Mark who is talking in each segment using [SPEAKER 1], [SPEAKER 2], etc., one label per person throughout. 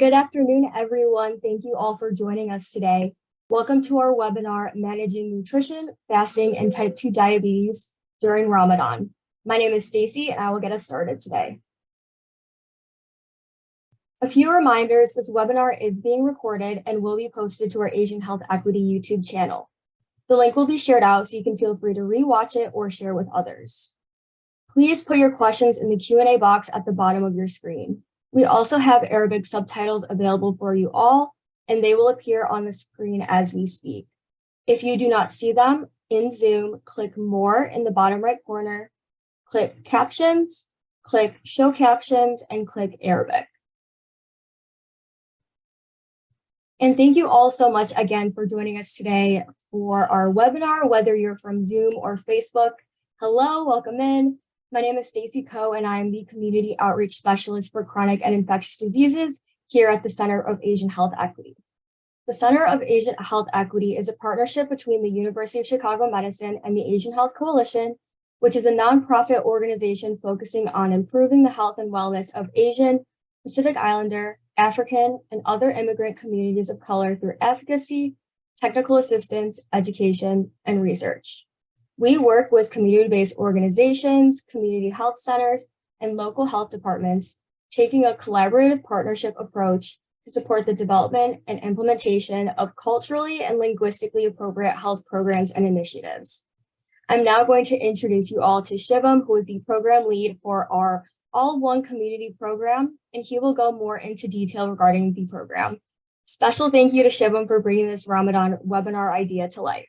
[SPEAKER 1] Good afternoon, everyone. Thank you all for joining us today. Welcome to our webinar, Managing Nutrition, Fasting, and Type 2 Diabetes during Ramadan. My name is Stacy, and I will get us started today. A few reminders, this webinar is being recorded and will be posted to our Asian Health Equity YouTube channel. The link will be shared out, so you can feel free to rewatch it or share with others. Please put your questions in the Q&A box at the bottom of your screen. We also have Arabic subtitles available for you all, and they will appear on the screen as we speak. If you do not see them in Zoom, click More in the bottom right corner, click Captions, click Show Captions, and click Arabic. And thank you all so much again for joining us today for our webinar, whether you're from Zoom or Facebook. Hello, welcome in. My name is Stacy Coe, and I am the Community Outreach Specialist for Chronic and Infectious Diseases here at the Center of Asian Health Equity. The Center of Asian Health Equity is a partnership between the University of Chicago Medicine and the Asian Health Coalition, which is a nonprofit organization focusing on improving the health and wellness of Asian, Pacific Islander, African, and other immigrant communities of color through advocacy, technical assistance, education, and research. We work with community-based organizations, community health centers, and local health departments, taking a collaborative partnership approach to support the development and implementation of culturally and linguistically appropriate health programs and initiatives. I'm now going to introduce you all to Shivam, who is the program lead for our All One Community program, and he will go more into detail regarding the program. Special thank you to Shivam for bringing this Ramadan webinar idea to life.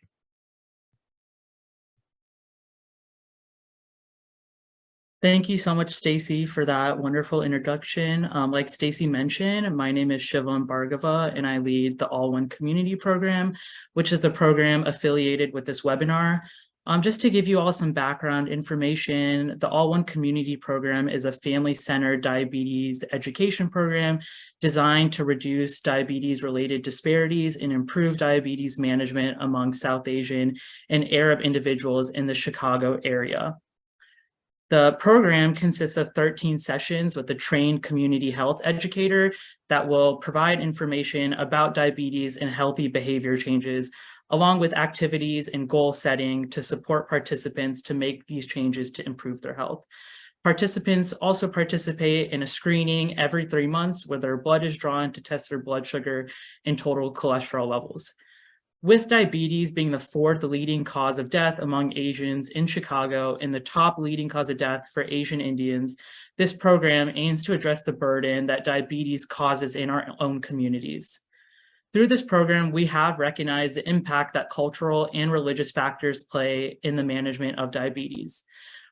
[SPEAKER 2] Thank you so much, Stacy, for that wonderful introduction. Like Stacy mentioned, my name is Shivam Bhargava, and I lead the All One Community program, which is the program affiliated with this webinar. Just to give you all some background information, the All One Community program is a family-centered diabetes education program designed to reduce diabetes-related disparities and improve diabetes management among South Asian and Arab individuals in the Chicago area. The program consists of 13 sessions with a trained community health educator that will provide information about diabetes and healthy behavior changes, along with activities and goal setting to support participants to make these changes to improve their health. Participants also participate in a screening every 3 months where their blood is drawn to test their blood sugar and total cholesterol levels. With diabetes being the 4th leading cause of death among Asians in Chicago and the top leading cause of death for Asian Indians, this program aims to address the burden that diabetes causes in our own communities. Through this program, we have recognized the impact that cultural and religious factors play in the management of diabetes.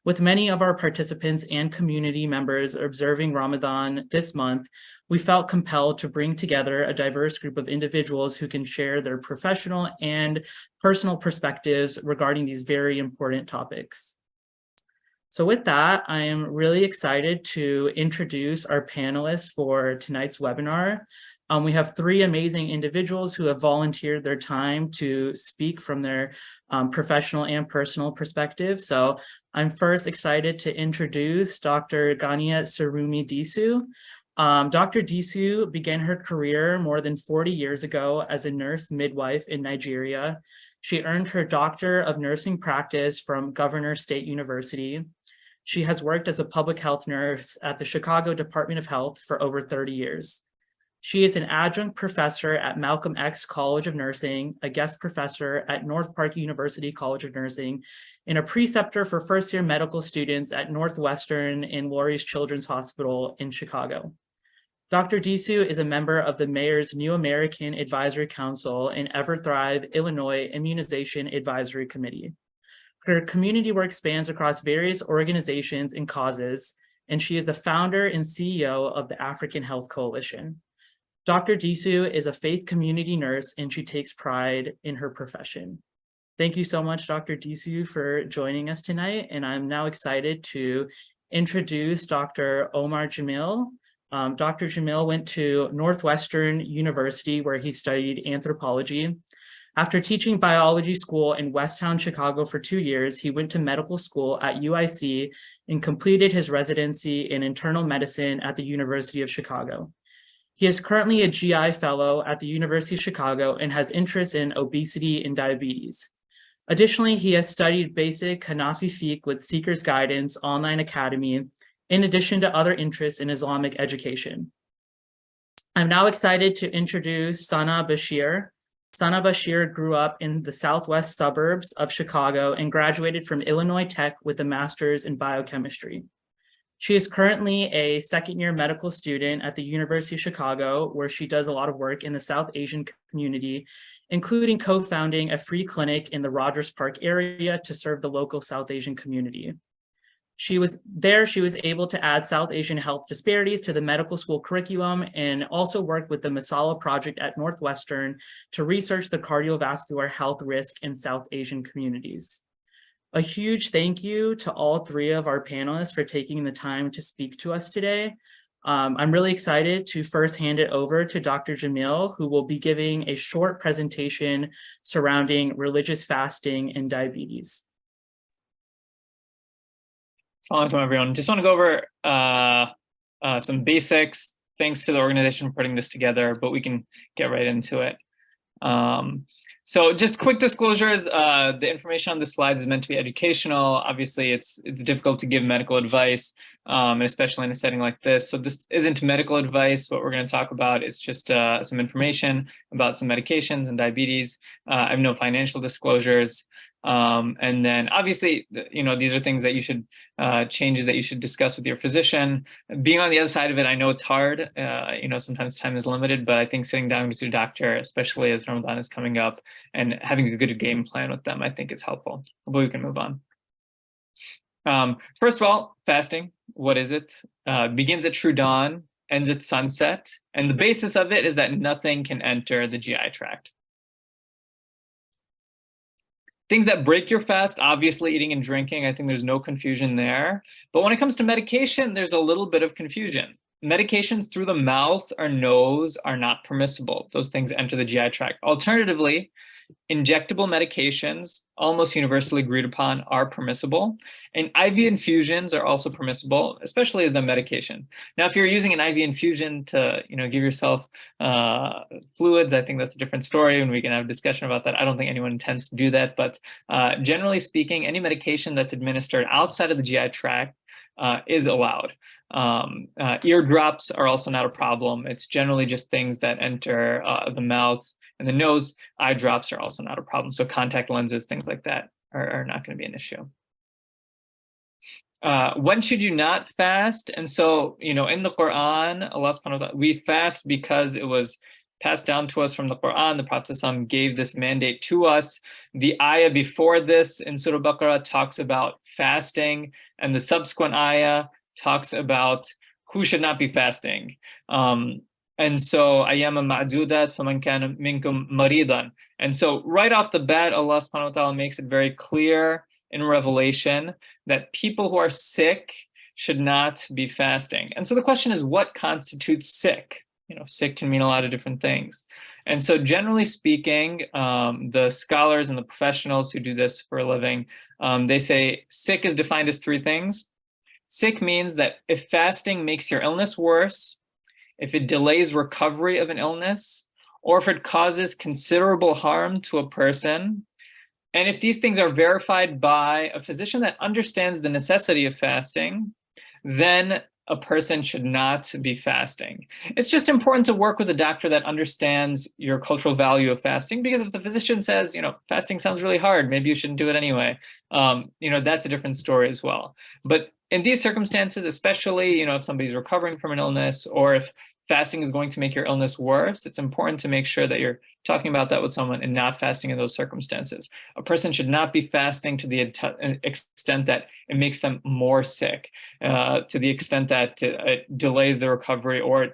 [SPEAKER 2] With many of our participants and community members observing Ramadan this month, we felt compelled to bring together a diverse group of individuals who can share their professional and personal perspectives regarding these very important topics. So with that, I am really excited to introduce our panelists for tonight's webinar. We have 3 amazing individuals who have volunteered their time to speak from their professional and personal perspective. So I'm first excited to introduce Dr. Ghania Sarumi Disu. Dr. Disu began her career more than 40 years ago as a nurse midwife in Nigeria. She earned her Doctor of Nursing practice from Governor State University. She has worked as a public health nurse at the Chicago Department of Health for over 30 years. She is an adjunct professor at Malcolm X College of Nursing, a guest professor at North Park University College of Nursing, and a preceptor for first-year medical students at Northwestern and Warriors Children's Hospital in Chicago. Dr. Disu is a member of the Mayor's New American Advisory Council and EverThrive Illinois Immunization Advisory Committee. Her community work spans across various organizations and causes, and she is the founder and CEO of the African Health Coalition. Dr. Disu is a faith community nurse, and she takes pride in her profession. Thank you so much, Dr. Disu, for joining us tonight. And I'm now excited to introduce Dr. Omar Jamil. Dr. Jamil went to Northwestern University, where he studied anthropology. After teaching biology school in Westtown, Chicago for 2 years, he went to medical school at UIC and completed his residency in internal medicine at the University of Chicago. He is currently a GI fellow at the University of Chicago and has interests in obesity and diabetes. Additionally, he has studied basic Hanafi fiqh with Seeker's Guidance Online Academy, in addition to other interests in Islamic education. I'm now excited to introduce Sana Bashir. Sana Bashir grew up in the southwest suburbs of Chicago and graduated from Illinois Tech with a master's in biochemistry. She is currently a second-year medical student at the University of Chicago, where she does a lot of work in the South Asian community, including co-founding a free clinic in the Rogers Park area to serve the local South Asian community. She was able to add South Asian health disparities to the medical school curriculum and also worked with the Masala Project at Northwestern to research the cardiovascular health risk in South Asian communities. A huge thank you to all three of our panelists for taking the time to speak to us today. I'm really excited to first hand it over to Dr. Jamil, who will be giving a short presentation surrounding religious fasting and diabetes.
[SPEAKER 3] Assalamu alaikum, everyone. Just want to go over some basics. Thanks to the organization for putting this together, but we can get right into it. So just quick disclosures, the information on the slides is meant to be educational. Obviously, it's difficult to give medical advice, and especially in a setting like this. So this isn't medical advice. What we're going to talk about is just some information about some medications and diabetes. I have no financial disclosures. And then obviously, these are things that you should, changes that you should discuss with your physician. Being on the other side of it, I know it's hard, sometimes time is limited, but I think sitting down with your doctor, especially as Ramadan is coming up, and having a good game plan with them, I think is helpful. But we can move on. First of all, fasting, what is it? Begins at true dawn, ends at sunset. And the basis of it is that nothing can enter the GI tract. Things that break your fast, obviously eating and drinking, I think there's no confusion there. But when it comes to medication, there's a little bit of confusion. Medications through the mouth or nose are not permissible. Those things enter the GI tract. Alternatively, injectable medications, almost universally agreed upon, are permissible. And IV infusions are also permissible, especially as the medication. Now, if you're using an IV infusion to, give yourself fluids, I think that's a different story, and we can have a discussion about that. I don't think anyone intends to do that, but generally speaking, any medication that's administered outside of the GI tract is allowed. Eardrops are also not a problem. It's generally just things that enter the mouth and the nose. Eye drops are also not a problem. So contact lenses, things like that are not going to be an issue. When should you not fast? And so, in the Quran, Allah subhanahu wa ta'ala, we fast because it was passed down to us from the Quran. The Prophet ﷺ gave this mandate to us. The ayah before this in Surah Baqarah talks about fasting, and the subsequent ayah talks about who should not be fasting. And so, ayyama ma'dudat faman kana minkum maridan. And so, right off the bat, Allah subhanahu wa ta'ala makes it very clear in Revelation that people who are sick should not be fasting. And so the question is, what constitutes sick? Sick can mean a lot of different things. And so generally speaking, the scholars and the professionals who do this for a living, they say sick is defined as three things. Sick means that if fasting makes your illness worse, if it delays recovery of an illness, or if it causes considerable harm to a person, and if these things are verified by a physician that understands the necessity of fasting, then a person should not be fasting. It's just important to work with a doctor that understands your cultural value of fasting, because if the physician says, fasting sounds really hard, maybe you shouldn't do it anyway, that's a different story as well. But in these circumstances, especially, if somebody's recovering from an illness, or if fasting is going to make your illness worse, it's important to make sure that you're talking about that with someone and not fasting in those circumstances. A person should not be fasting to the extent that it makes them more sick, to the extent that it delays the recovery, or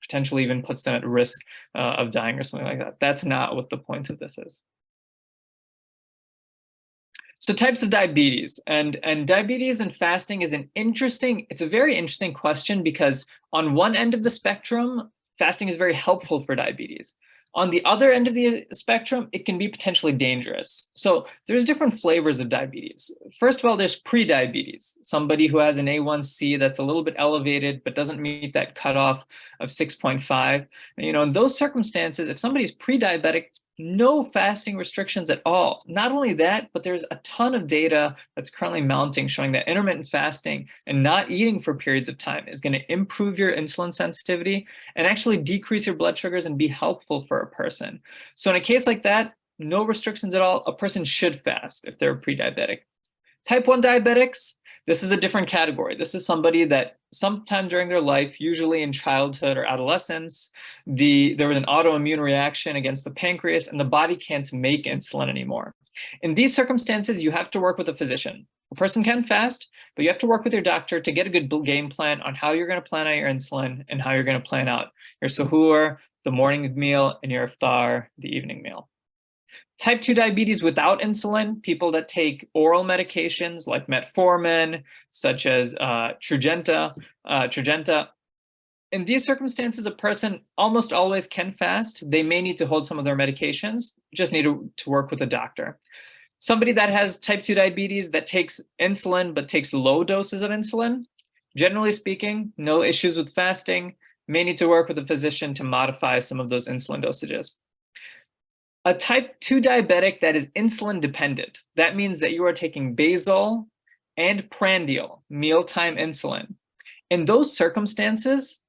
[SPEAKER 3] potentially even puts them at risk of dying or something like that. That's not what the point of this is. So types of diabetes, and diabetes and fasting is it's a very interesting question, because on one end of the spectrum, fasting is very helpful for diabetes. On the other end of the spectrum, it can be potentially dangerous. So there's different flavors of diabetes. First of all, there's pre-diabetes, somebody who has an A1C that's a little bit elevated, but doesn't meet that cutoff of 6.5. And, in those circumstances, if somebody's pre-diabetic, no fasting restrictions at all. Not only that, but there's a ton of data that's currently mounting showing that intermittent fasting and not eating for periods of time is going to improve your insulin sensitivity and actually decrease your blood sugars and be helpful for a person. So in a case like that, no restrictions at all, a person should fast if they're pre-diabetic. Type 1 diabetics, this is a different category. This is somebody that sometime during their life, usually in childhood or adolescence, there was an autoimmune reaction against the pancreas and the body can't make insulin anymore. In these circumstances, you have to work with a physician. A person can fast, but you have to work with your doctor to get a good game plan on how you're going to plan out your insulin and how you're going to plan out your suhoor, the morning meal, and your iftar, the evening meal. Type 2 diabetes without insulin, people that take oral medications like metformin, such as Trajenta. In these circumstances, a person almost always can fast. They may need to hold some of their medications, just need to work with a doctor. Somebody that has type 2 diabetes that takes insulin but takes low doses of insulin, generally speaking, no issues with fasting, may need to work with a physician to modify some of those insulin dosages. A type 2 diabetic that is insulin dependent, that means that you are taking basal and prandial, mealtime insulin. In those circumstances,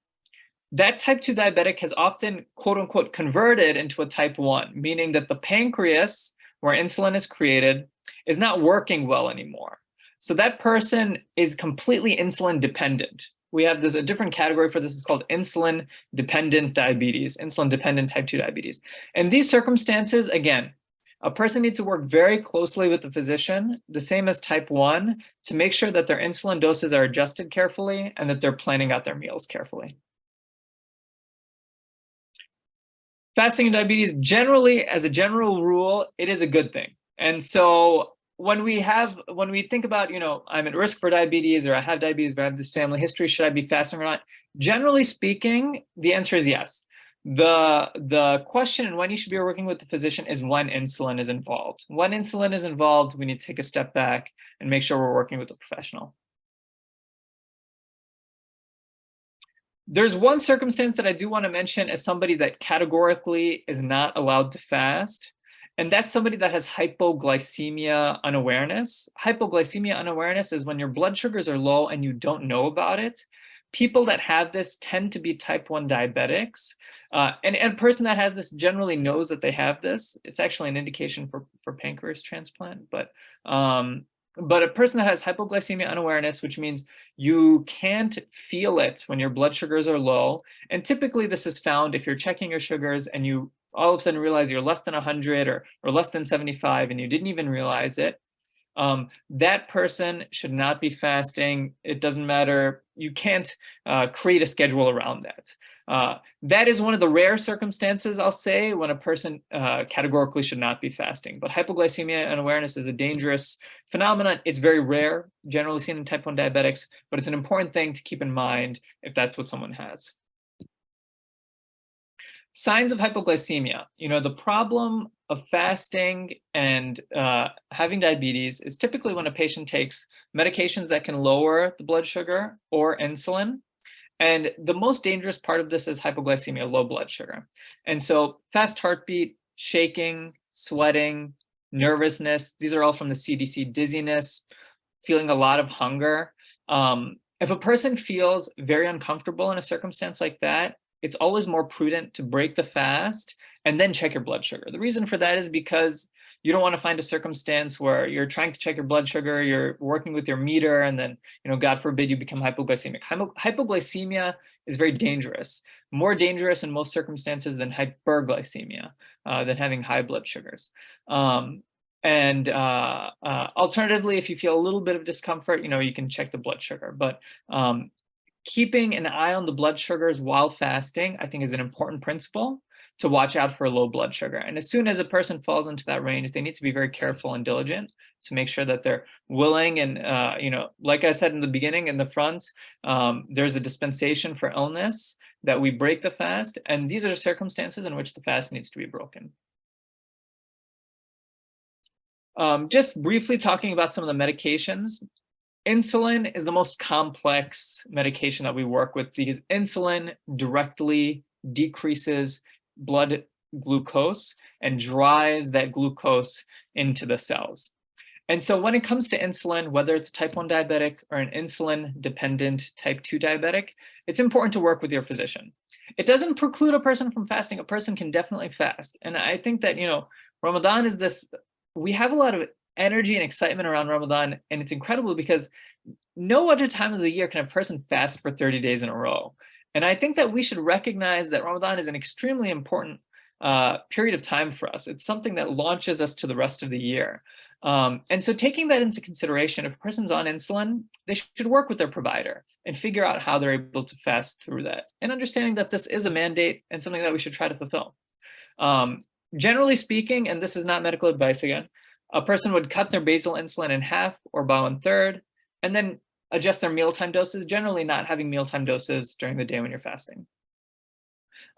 [SPEAKER 3] that type 2 diabetic has often, quote unquote, converted into a type 1, meaning that the pancreas, where insulin is created, is not working well anymore. So that person is completely insulin dependent. We have a different category for this, is called insulin dependent diabetes, insulin dependent type 2 diabetes. In these circumstances, again, a person needs to work very closely with the physician, the same as type 1, to make sure that their insulin doses are adjusted carefully and that they're planning out their meals carefully. Fasting and diabetes, generally, as a general rule, it is a good thing. And so when we think about, I'm at risk for diabetes, or I have diabetes, but I have this family history, should I be fasting or not? Generally speaking, the answer is yes. The question and when you should be working with the physician is when insulin is involved. When insulin is involved, we need to take a step back and make sure we're working with a professional. There's one circumstance that I do want to mention as somebody that categorically is not allowed to fast, and that's somebody that has hypoglycemia unawareness. Hypoglycemia unawareness is when your blood sugars are low and you don't know about it. People that have this tend to be type 1 diabetics. And a person that has this generally knows that they have this. It's actually an indication for pancreas transplant, but a person that has hypoglycemia unawareness, which means you can't feel it when your blood sugars are low. And typically this is found if you're checking your sugars and you all of a sudden realize you're less than 100 or less than 75 and you didn't even realize it. That person should not be fasting. It doesn't matter. You can't create a schedule around that. That is one of the rare circumstances, I'll say, when a person categorically should not be fasting. But hypoglycemia unawareness is a dangerous phenomenon. It's very rare, generally seen in type 1 diabetics, but it's an important thing to keep in mind if that's what someone has. Signs of hypoglycemia. The problem of fasting and having diabetes is typically when a patient takes medications that can lower the blood sugar or insulin. And the most dangerous part of this is hypoglycemia, low blood sugar. And so fast heartbeat, shaking, sweating, nervousness, these are all from the CDC, dizziness, feeling a lot of hunger. If a person feels very uncomfortable in a circumstance like that, it's always more prudent to break the fast and then check your blood sugar. The reason for that is because you don't want to find a circumstance where you're trying to check your blood sugar, you're working with your meter, and then, God forbid, you become hypoglycemic. Hypoglycemia is very dangerous, more dangerous in most circumstances than hyperglycemia, than having high blood sugars. Alternatively, if you feel a little bit of discomfort, you can check the blood sugar. But keeping an eye on the blood sugars while fasting, I think, is an important principle to watch out for low blood sugar. And as soon as a person falls into that range, they need to be very careful and diligent to make sure that they're willing. And, like I said in the beginning, in the front, there's a dispensation for illness that we break the fast, and these are circumstances in which the fast needs to be broken. Just briefly talking about some of the medications. Insulin is the most complex medication that we work with because insulin directly decreases blood glucose and drives that glucose into the cells. And so when it comes to insulin, whether it's type 1 diabetic or an insulin-dependent type 2 diabetic, it's important to work with your physician. It doesn't preclude a person from fasting. A person can definitely fast. And I think that, Ramadan is this, we have a lot of energy and excitement around Ramadan, and it's incredible because no other time of the year can a person fast for 30 days in a row. And I think that we should recognize that Ramadan is an extremely important period of time for us. It's something that launches us to the rest of the year. And so taking that into consideration, if a person's on insulin, they should work with their provider and figure out how they're able to fast through that, and understanding that this is a mandate and something that we should try to fulfill. Generally speaking, and this is not medical advice again, a person would cut their basal insulin in half or by 1/3, and then adjust their mealtime doses, generally not having mealtime doses during the day when you're fasting.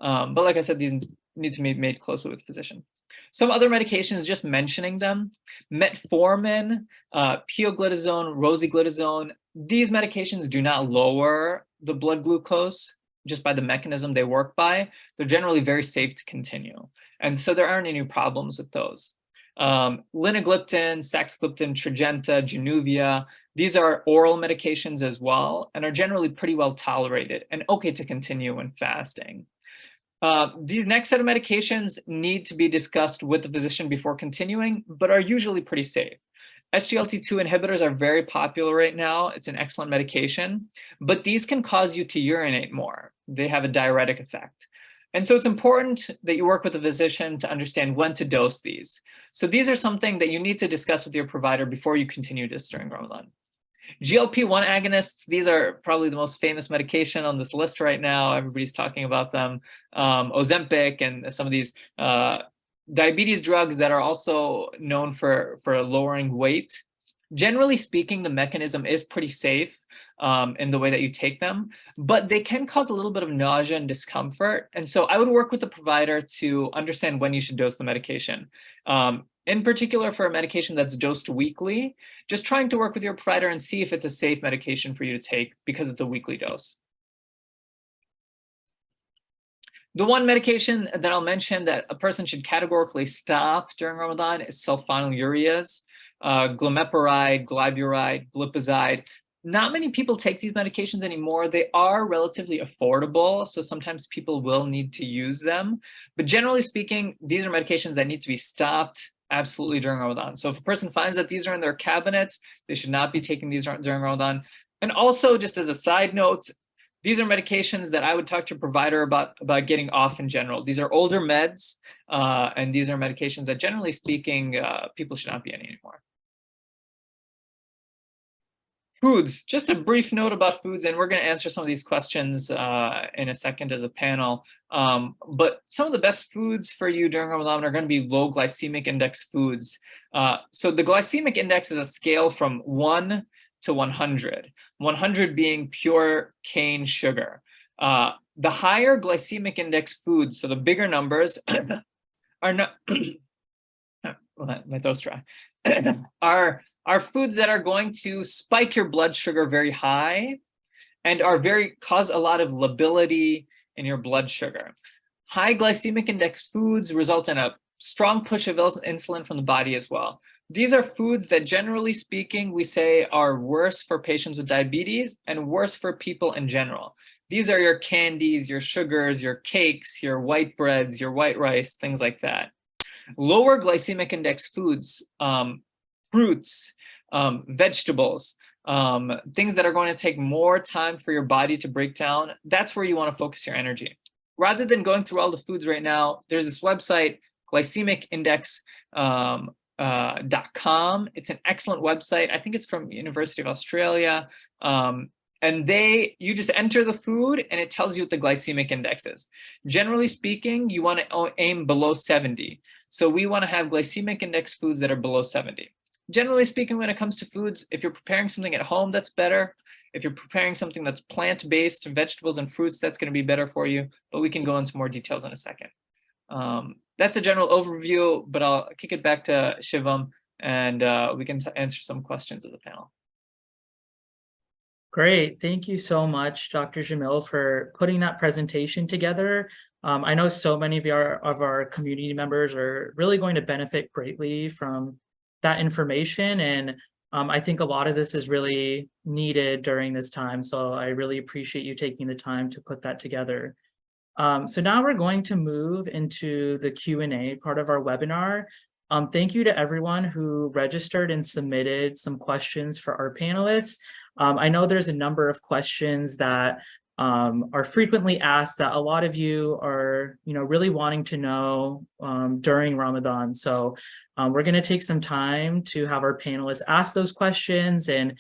[SPEAKER 3] But like I said, these need to be made closely with the physician. Some other medications, just mentioning them: metformin, pioglitazone, rosiglitazone. These medications do not lower the blood glucose just by the mechanism they work by. They're generally very safe to continue. And so there aren't any problems with those. Linagliptin, saxagliptin, Tradjenta, Januvia, these are oral medications as well, and are generally pretty well tolerated and okay to continue when fasting. The next set of medications need to be discussed with the physician before continuing, but are usually pretty safe. SGLT2 inhibitors are very popular right now. It's an excellent medication, but these can cause you to urinate more. They have a diuretic effect. And so it's important that you work with a physician to understand when to dose these. So these are something that you need to discuss with your provider before you continue this during Ramadan. GLP-1 agonists, these are probably the most famous medication on this list right now. Everybody's talking about them. Ozempic and some of these diabetes drugs that are also known for lowering weight. Generally speaking, the mechanism is pretty safe in the way that you take them, but they can cause a little bit of nausea and discomfort. And so I would work with the provider to understand when you should dose the medication. In particular, for a medication that's dosed weekly, just trying to work with your provider and see if it's a safe medication for you to take because it's a weekly dose. The one medication that I'll mention that a person should categorically stop during Ramadan is sulfonylureas, glimepiride, glyburide, glipizide. Not many people take these medications anymore. They are relatively affordable, so sometimes people will need to use them. But generally speaking, these are medications that need to be stopped absolutely during Ramadan. So if a person finds that these are in their cabinets, they should not be taking these during Ramadan. And also, just as a side note, these are medications that I would talk to a provider about getting off in general. These are older meds, and these are medications that, generally speaking, people should not be on anymore. Foods, just a brief note about foods, and we're going to answer some of these questions in a second as a panel. But some of the best foods for you during Ramadan are going to be low glycemic index foods. So the glycemic index is a scale from 1 to 100, 100 being pure cane sugar. The higher glycemic index foods, so the bigger numbers, are not, my throat's dry, are foods that are going to spike your blood sugar very high and cause a lot of lability in your blood sugar. High glycemic index foods result in a strong push of insulin from the body as well. These are foods that, generally speaking, we say are worse for patients with diabetes and worse for people in general. These are your candies, your sugars, your cakes, your white breads, your white rice, things like that. Lower glycemic index foods, fruits, vegetables, things that are going to take more time for your body to break down, that's where you want to focus your energy. Rather than going through all the foods right now, there's this website, glycemicindex.com. It's an excellent website. I think it's from University of Australia. And you just enter the food and it tells you what the glycemic index is. Generally speaking, you want to aim below 70. So we want to have glycemic index foods that are below 70. generally speaking, when it comes to foods, if you're preparing something at home, that's better. If you're preparing something that's plant-based, vegetables and fruits, that's going to be better for you. But we can go into more details in a second. That's a general overview, but I'll kick it back to Shivam, and we can answer some questions of the panel.
[SPEAKER 2] Great. Thank you so much, Dr. Jamil, for putting that presentation together. I know so many of our community members are really going to benefit greatly from that information. And I think a lot of this is really needed during this time. So I really appreciate you taking the time to put that together. So now we're going to move into the Q&A part of our webinar. Thank you to everyone who registered and submitted some questions for our panelists. I know there's a number of questions that are frequently asked that a lot of you are, really wanting to know during Ramadan. So we're going to take some time to have our panelists ask those questions, and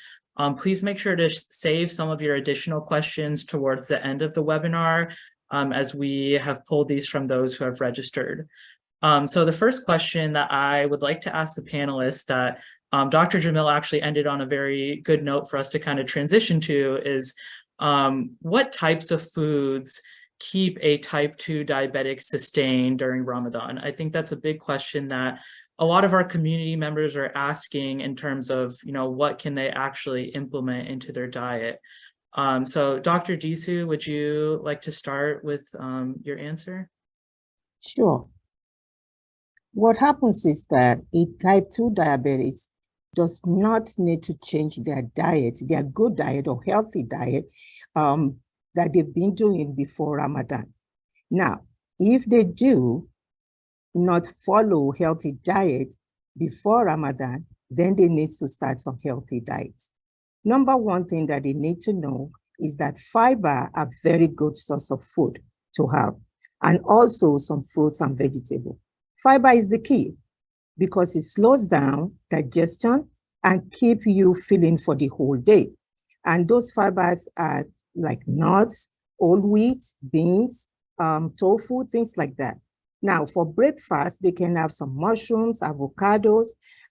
[SPEAKER 2] please make sure to save some of your additional questions towards the end of the webinar, as we have pulled these from those who have registered. So the first question that I would like to ask the panelists that Dr. Jamil actually ended on a very good note for us to kind of transition to is, what types of foods keep a type 2 diabetic sustained during Ramadan? I think that's a big question that a lot of our community members are asking in terms of, what can they actually implement into their diet? So Dr. Disu, would you like to start with your answer?
[SPEAKER 4] Sure. What happens is that a type 2 diabetes does not need to change their diet, their good diet or healthy diet that they've been doing before Ramadan. Now, if they do not follow healthy diet before Ramadan, then they need to start some healthy diets. Number one thing that they need to know is that fiber are very good source of food to have, and also some fruits and vegetables. Fiber is the key because it slows down digestion and keep you feeling for the whole day. And those fibers are like nuts, whole wheat, beans, tofu, things like that. Now, for breakfast, they can have some mushrooms, avocados,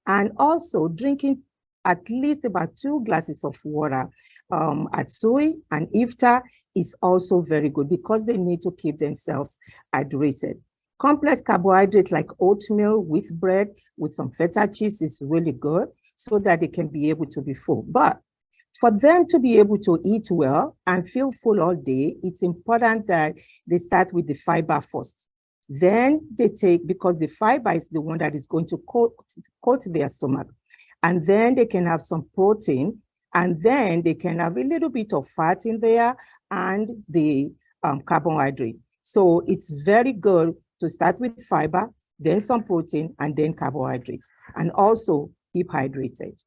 [SPEAKER 4] and also drinking at least about 2 glasses of water at Suhi and Iftar is also very good because they need to keep themselves hydrated. Complex carbohydrate like oatmeal with bread with some feta cheese is really good so that they can be able to be full. But for them to be able to eat well and feel full all day, it's important that they start with the fiber first. Then they take, because the fiber is the one that is going to coat their stomach. And then they can have some protein, and then they can have a little bit of fat in there and the carbohydrate. So it's very good to start with fiber, then some protein, and then carbohydrates, and also keep hydrated.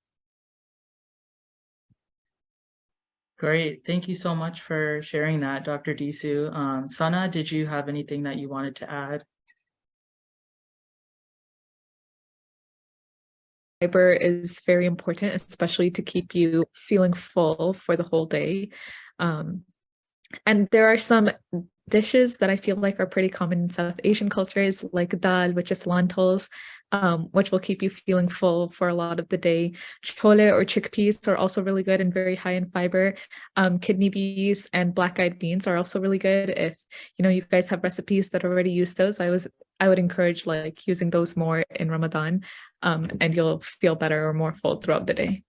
[SPEAKER 2] Great. Thank you so much for sharing that, Dr. Disu. Sana, did you have anything that you wanted to add?
[SPEAKER 5] Fiber is very important, especially to keep you feeling full for the whole day. And there are some dishes that I feel like are pretty common in South Asian cultures, like dal, which is lentils, which will keep you feeling full for a lot of the day. Chole or chickpeas are also really good and very high in fiber. Kidney beans and black-eyed beans are also really good. If you guys have recipes that already use those, I would encourage like using those more in Ramadan, and you'll feel better or more full throughout the day.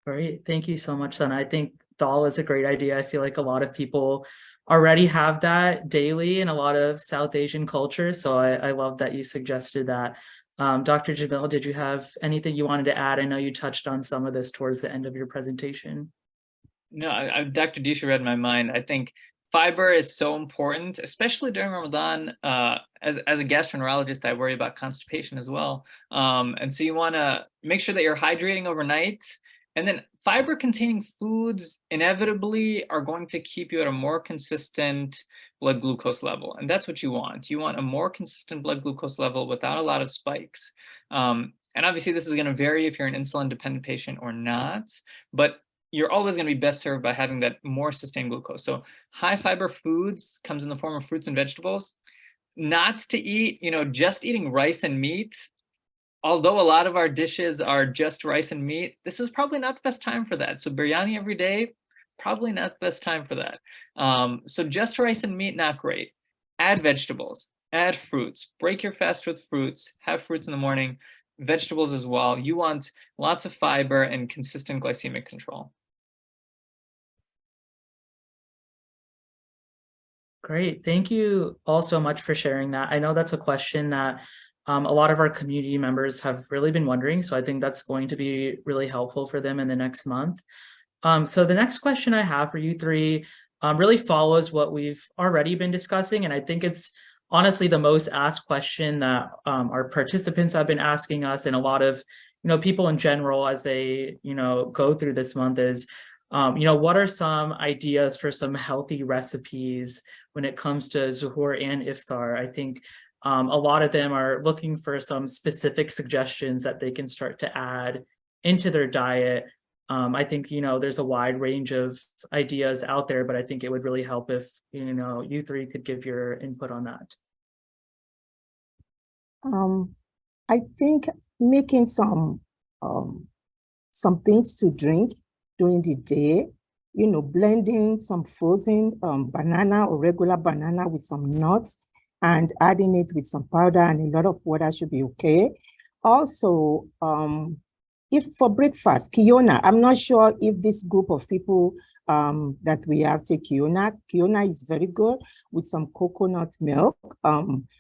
[SPEAKER 2] Great. Thank you so much, Sana. I think dal is a great idea. I feel like a lot of people already have that daily in a lot of South Asian cultures. So I love that you suggested that. Dr. Jamil, did you have anything you wanted to add? I know you touched on some of this towards the end of your presentation.
[SPEAKER 3] No, Dr. Disha read my mind. I think fiber is so important, especially during Ramadan. As a gastroenterologist, I worry about constipation as well. And so you want to make sure that you're hydrating overnight. And then fiber containing foods inevitably are going to keep you at a more consistent blood glucose level. And that's what you want. You want a more consistent blood glucose level without a lot of spikes. And obviously this is going to vary if you're an insulin dependent patient or not, but you're always going to be best served by having that more sustained glucose. So high fiber foods comes in the form of fruits and vegetables. Not to eat, just eating rice and meat although a lot of our dishes are just rice and meat, this is probably not the best time for that. So biryani every day, probably not the best time for that. So just rice and meat, not great. Add vegetables, add fruits, break your fast with fruits, have fruits in the morning, vegetables as well. You want lots of fiber and consistent glycemic control.
[SPEAKER 2] Great. Thank you all so much for sharing that. I know that's a question that a lot of our community members have really been wondering. So I think that's going to be really helpful for them in the next month. So the next question I have for you three really follows what we've already been discussing. And I think it's honestly the most asked question that our participants have been asking us, and a lot of people in general as they go through this month is what are some ideas for some healthy recipes when it comes to Zuhur and Iftar? I think a lot of them are looking for some specific suggestions that they can start to add into their diet. I think, there's a wide range of ideas out there, but I think it would really help if, you three could give your input on that.
[SPEAKER 4] I think making some things to drink during the day, blending some frozen banana or regular banana with some nuts and adding it with some powder and a lot of water should be okay. Also, if for breakfast, Kiona, I'm not sure if this group of people that we have take Kiona. Kiona is very good with some coconut milk,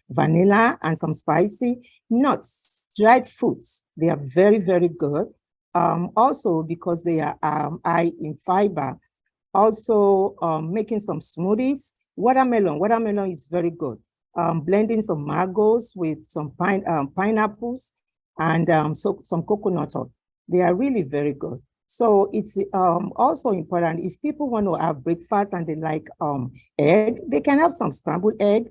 [SPEAKER 4] vanilla, and some spicy nuts, dried fruits. They are very, very good. Also, because they are high in fiber. Also, making some smoothies. Watermelon is very good. Blending some mangoes with some pineapples and some coconut oil. They are really very good. So it's also important if people want to have breakfast and they like egg, they can have some scrambled egg.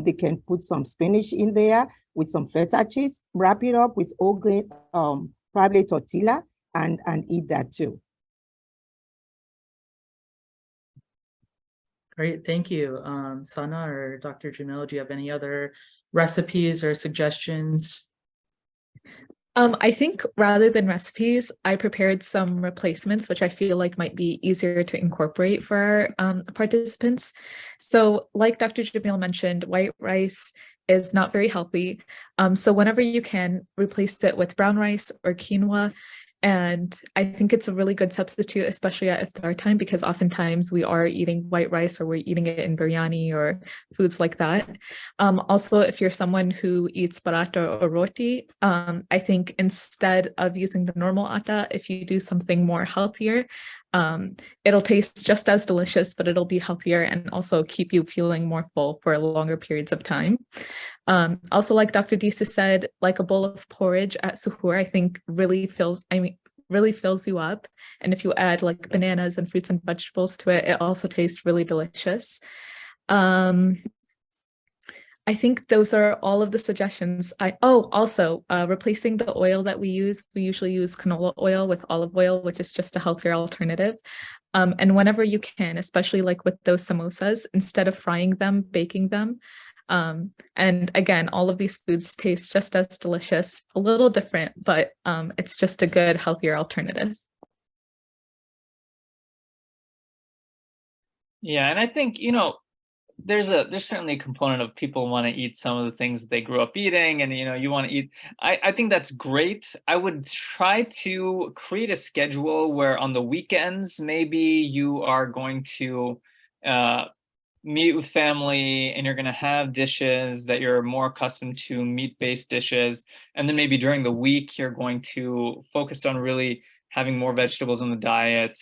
[SPEAKER 4] They can put some spinach in there with some feta cheese, wrap it up with whole grain, probably tortilla, and eat that too.
[SPEAKER 2] Great, thank you. Sana or Dr. Jamil, do you have any other recipes or suggestions?
[SPEAKER 5] I think rather than recipes, I prepared some replacements, which I feel like might be easier to incorporate for our participants. So like Dr. Jamil mentioned, white rice is not very healthy. So whenever you can, replace it with brown rice or quinoa. And I think it's a really good substitute, especially at iftar time, because oftentimes we are eating white rice or we're eating it in biryani or foods like that. Also, if you're someone who eats paratha or roti, I think instead of using the normal atta, if you do something more healthier, it'll taste just as delicious, but it'll be healthier and also keep you feeling more full for longer periods of time. Also, like Dr. Disa said, like a bowl of porridge at suhoor, I think really fills you up. And if you add like bananas and fruits and vegetables to it, it also tastes really delicious. I think those are all of the suggestions. Also replacing the oil that we usually use canola oil with olive oil, which is just a healthier alternative. And whenever you can, especially like with those samosas, instead of frying them, baking them. And again, all of these foods taste just as delicious, a little different, but it's just a good, healthier alternative.
[SPEAKER 3] Yeah, and I think, there's certainly a component of people want to eat some of the things that they grew up eating, and you want to eat. I think that's great. I would try to create a schedule where on the weekends maybe you are going to meet with family and you're going to have dishes that you're more accustomed to, meat-based dishes, and then maybe during the week you're going to focus on really having more vegetables in the diet,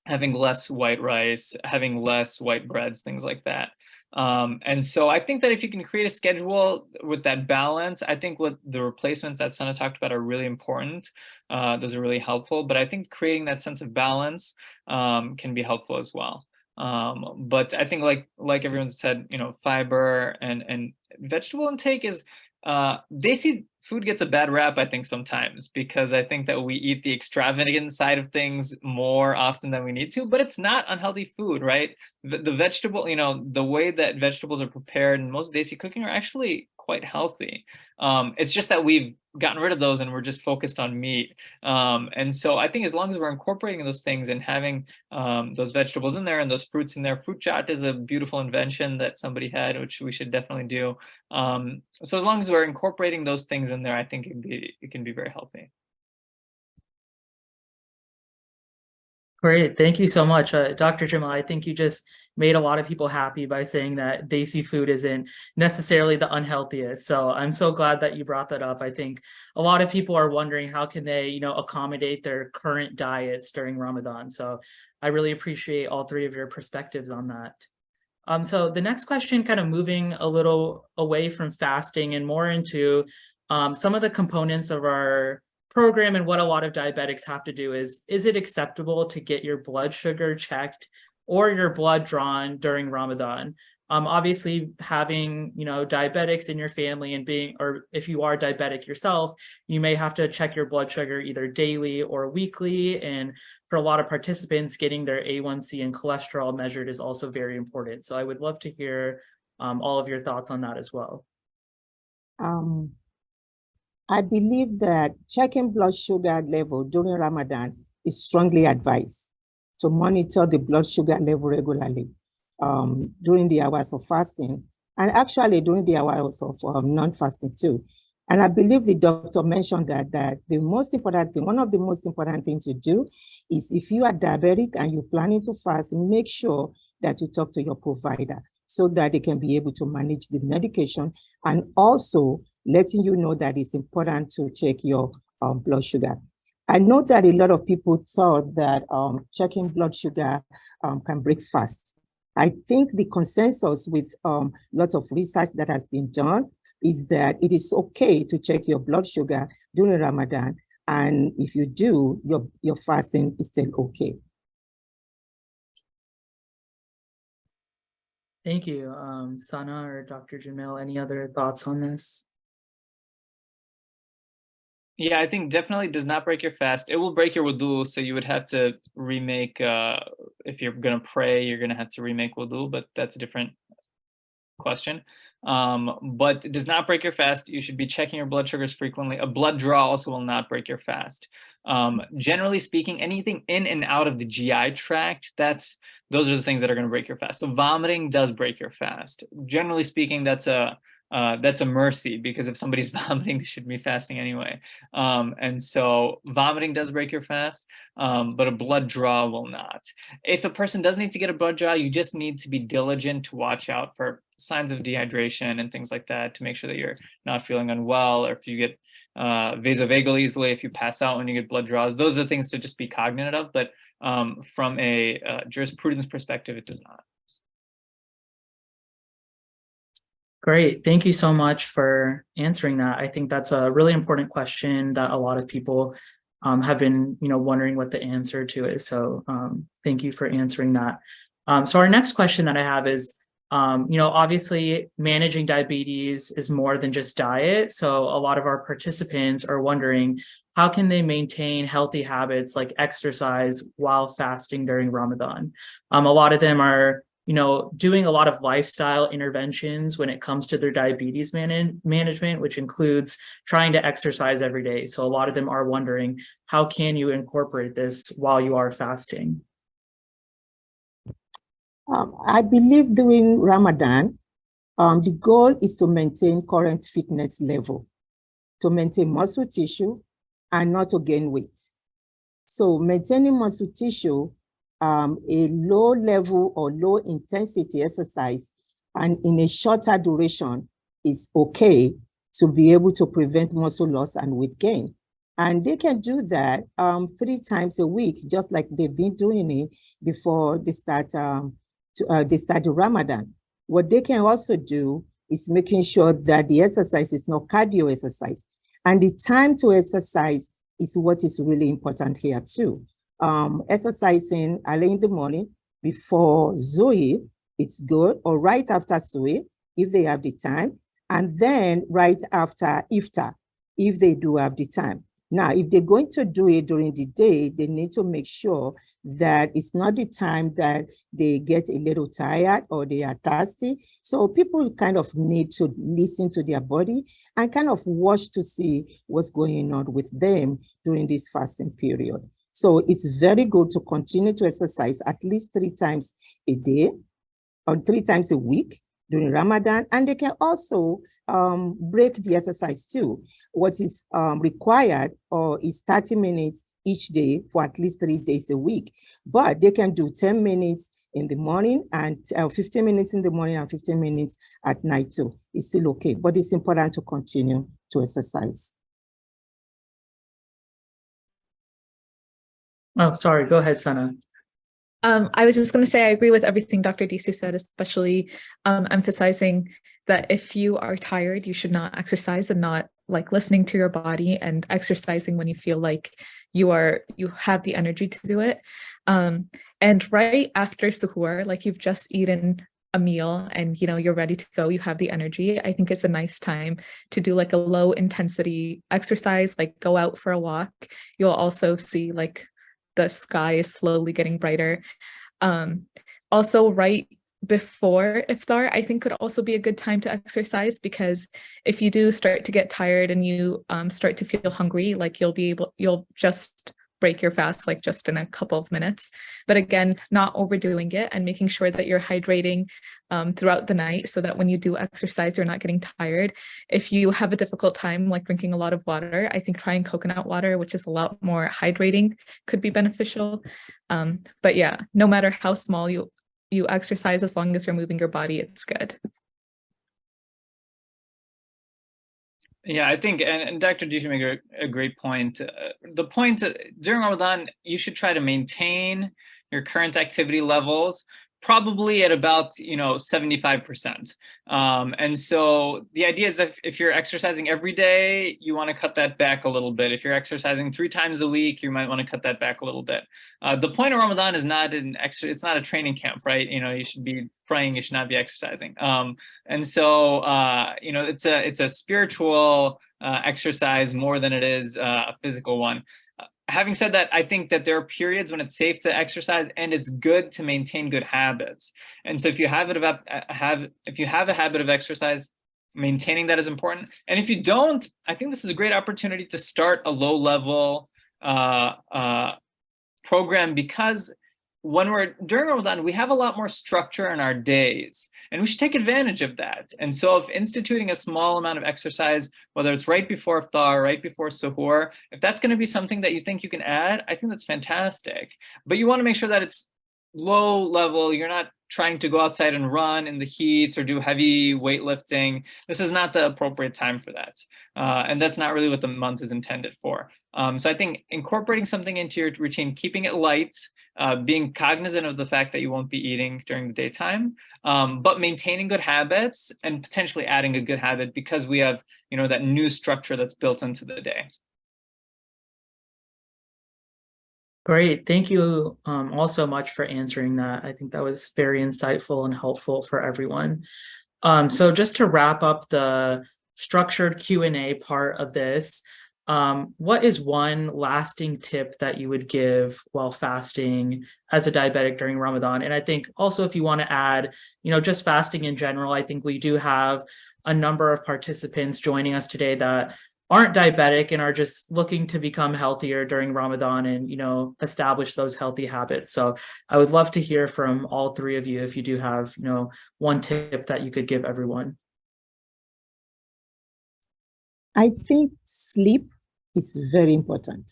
[SPEAKER 3] having less white rice, having less white breads, things like that. And so I think that if you can create a schedule with that balance, I think what the replacements that Sana talked about are really important. Those are really helpful, but I think creating that sense of balance can be helpful as well. But I think like everyone said, fiber and vegetable intake is, Desi food gets a bad rap, I think, sometimes, because I think that we eat the extravagant side of things more often than we need to, but it's not unhealthy food, right? The vegetable, the way that vegetables are prepared in most desi cooking are actually quite healthy. It's just that we've gotten rid of those and we're just focused on meat. And so I think as long as we're incorporating those things and having those vegetables in there and those fruits in there, fruit chaat is a beautiful invention that somebody had, which we should definitely do. So as long as we're incorporating those things in there, I think it can be very healthy.
[SPEAKER 2] Great, thank you so much, Dr. Jamal. I think you just made a lot of people happy by saying that desi food isn't necessarily the unhealthiest. So I'm so glad that you brought that up. I think a lot of people are wondering how can they, accommodate their current diets during Ramadan. So I really appreciate all three of your perspectives on that. So the next question, kind of moving a little away from fasting and more into some of the components of our program and what a lot of diabetics have to do is it acceptable to get your blood sugar checked or your blood drawn during Ramadan? Obviously having, diabetics in your family and or if you are diabetic yourself, you may have to check your blood sugar either daily or weekly. And for a lot of participants, getting their A1C and cholesterol measured is also very important. So I would love to hear all of your thoughts on that as well.
[SPEAKER 4] I believe that checking blood sugar level during Ramadan is strongly advised to monitor the blood sugar level regularly during the hours of fasting and actually during the hours of non-fasting too. And I believe the doctor mentioned that the most important thing, one of the most important things to do is if you are diabetic and you're planning to fast, make sure that you talk to your provider so that they can be able to manage the medication and also letting you know that it's important to check your blood sugar. I know that a lot of people thought that checking blood sugar can break fast. I think the consensus with lots of research that has been done is that it is okay to check your blood sugar during Ramadan. And if you do, your fasting is still okay.
[SPEAKER 2] Thank you. Sana or Dr. Jamil, any other thoughts on this?
[SPEAKER 3] Yeah, I think definitely does not break your fast. It will break your wudu, so you would have to remake, if you're going to pray, you're going to have to remake wudu, but that's a different question. But it does not break your fast. You should be checking your blood sugars frequently. A blood draw also will not break your fast. Generally speaking, anything in and out of the GI tract, those are the things that are going to break your fast. So vomiting does break your fast. Generally speaking, that's a mercy, because if somebody's vomiting, they should be fasting anyway. And so vomiting does break your fast, but a blood draw will not. If a person does need to get a blood draw, you just need to be diligent to watch out for signs of dehydration and things like that to make sure that you're not feeling unwell, or if you get vasovagal easily, if you pass out when you get blood draws. Those are things to just be cognizant of, but from a jurisprudence perspective, it does not.
[SPEAKER 2] Great. Thank you so much for answering that. I think that's a really important question that a lot of people have been, wondering what the answer to is. So thank you for answering that. So our next question that I have is, obviously managing diabetes is more than just diet. So a lot of our participants are wondering, how can they maintain healthy habits like exercise while fasting during Ramadan? A lot of them are doing a lot of lifestyle interventions when it comes to their diabetes management, which includes trying to exercise every day. So a lot of them are wondering, how can you incorporate this while you are fasting?
[SPEAKER 4] I believe during Ramadan, the goal is to maintain current fitness level, to maintain muscle tissue and not to gain weight. So maintaining muscle tissue, a low level or low intensity exercise and in a shorter duration is okay to be able to prevent muscle loss and weight gain. And they can do that 3 times a week, just like they've been doing it before they start the Ramadan. What they can also do is making sure that the exercise is not cardio exercise. And the time to exercise is what is really important here too. Exercising early in the morning before Zuhr, it's good, or right after Zuhr, if they have the time, and then right after Iftar. if they do have the time. Now, if they're going to do it during the day, they need to make sure that it's not the time that they get a little tired or they are thirsty. So people kind of need to listen to their body and kind of watch to see what's going on with them during this fasting period. So it's very good to continue to exercise at least 3 times a day or 3 times a week during Ramadan, and they can also break the exercise too. What is required is 30 minutes each day for at least 3 days a week, but they can do 10 minutes in the morning and 15 minutes in the morning and 15 minutes at night too. It's still okay, but it's important to continue to exercise.
[SPEAKER 2] Oh, sorry, go ahead, Sana.
[SPEAKER 5] I was just going to say, I agree with everything Dr. Disu said, especially emphasizing that if you are tired, you should not exercise, and not like listening to your body and exercising when you feel like you have the energy to do it. And right after suhoor, like you've just eaten a meal and you're ready to go, you have the energy. I think it's a nice time to do like a low intensity exercise, like go out for a walk. You'll also see like the sky is slowly getting brighter. Also, right before iftar, I think could also be a good time to exercise, because if you do start to get tired and you start to feel hungry, like you'll just break your fast like just in a couple of minutes. But again, not overdoing it and making sure that you're hydrating throughout the night so that when you do exercise, you're not getting tired. If you have a difficult time like drinking a lot of water, I think trying coconut water, which is a lot more hydrating, could be beneficial. But yeah, no matter how small you exercise, as long as you're moving your body, it's good.
[SPEAKER 3] Yeah, I think, and Dr. Disu made a great point. The point during Ramadan, you should try to maintain your current activity levels, probably at about 75%. And so the idea is that if you're exercising every day, you want to cut that back a little bit. If you're exercising 3 times a week, you might want to cut that back a little bit. The point of Ramadan is not it's not a training camp, right? You should be praying, you should not be exercising. And so it's a spiritual exercise more than it is a physical one. Having said that, I think that there are periods when it's safe to exercise and it's good to maintain good habits. And so if you have a habit of exercise, maintaining that is important. And if you don't, I think this is a great opportunity to start a low-level program, because when we're during Ramadan, we have a lot more structure in our days, and we should take advantage of that. And so if instituting a small amount of exercise, whether it's right before iftar, right before suhoor, if that's going to be something that you think you can add, I think that's fantastic. But you want to make sure that it's low level. You're not trying to go outside and run in the heat or do heavy weightlifting. This is not the appropriate time for that. And that's not really what the month is intended for. So I think incorporating something into your routine, keeping it light, being cognizant of the fact that you won't be eating during the daytime, but maintaining good habits and potentially adding a good habit, because we have, that new structure that's built into the day.
[SPEAKER 2] Great. Thank you all so much for answering that. I think that was very insightful and helpful for everyone. So just to wrap up the structured Q&A part of this, what is one lasting tip that you would give while fasting as a diabetic during Ramadan? And I think also if you want to add, just fasting in general, I think we do have a number of participants joining us today that aren't diabetic and are just looking to become healthier during Ramadan and, establish those healthy habits. So I would love to hear from all 3 of you if you do have, one tip that you could give everyone.
[SPEAKER 4] I think sleep is very important.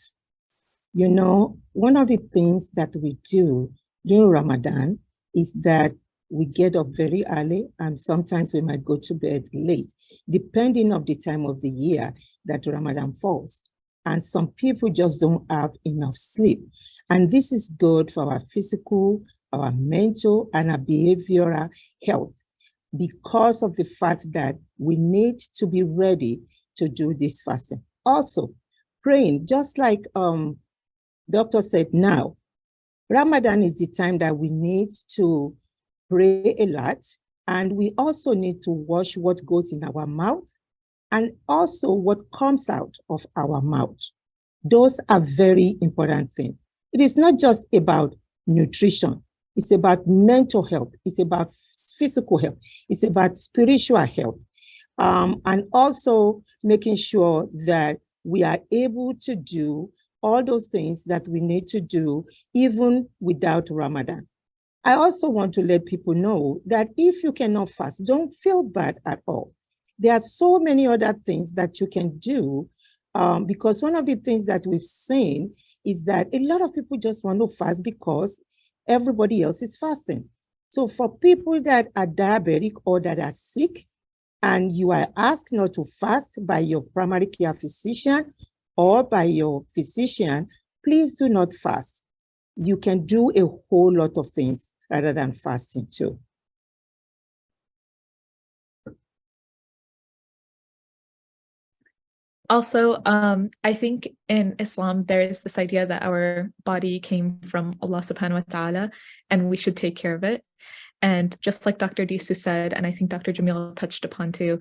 [SPEAKER 4] One of the things that we do during Ramadan is that we get up very early, and sometimes we might go to bed late, depending on the time of the year that Ramadan falls. And some people just don't have enough sleep. And this is good for our physical, our mental, and our behavioral health, because of the fact that we need to be ready to do this fasting. Also, praying, just like doctor said now, Ramadan is the time that we need to pray a lot, and we also need to watch what goes in our mouth and also what comes out of our mouth. Those are very important things. It is not just about nutrition. It's about mental health. It's about physical health. It's about spiritual health. And also making sure that we are able to do all those things that we need to do even without Ramadan. I also want to let people know that if you cannot fast, don't feel bad at all. There are so many other things that you can do, because one of the things that we've seen is that a lot of people just want to fast because everybody else is fasting. So for people that are diabetic or that are sick, and you are asked not to fast by your primary care physician or by your physician, please do not fast. You can do a whole lot of things rather than fasting too.
[SPEAKER 5] Also, I think in Islam, there is this idea that our body came from Allah subhanahu wa ta'ala, and we should take care of it. And just like Dr. Disu said, and I think Dr. Jamil touched upon too,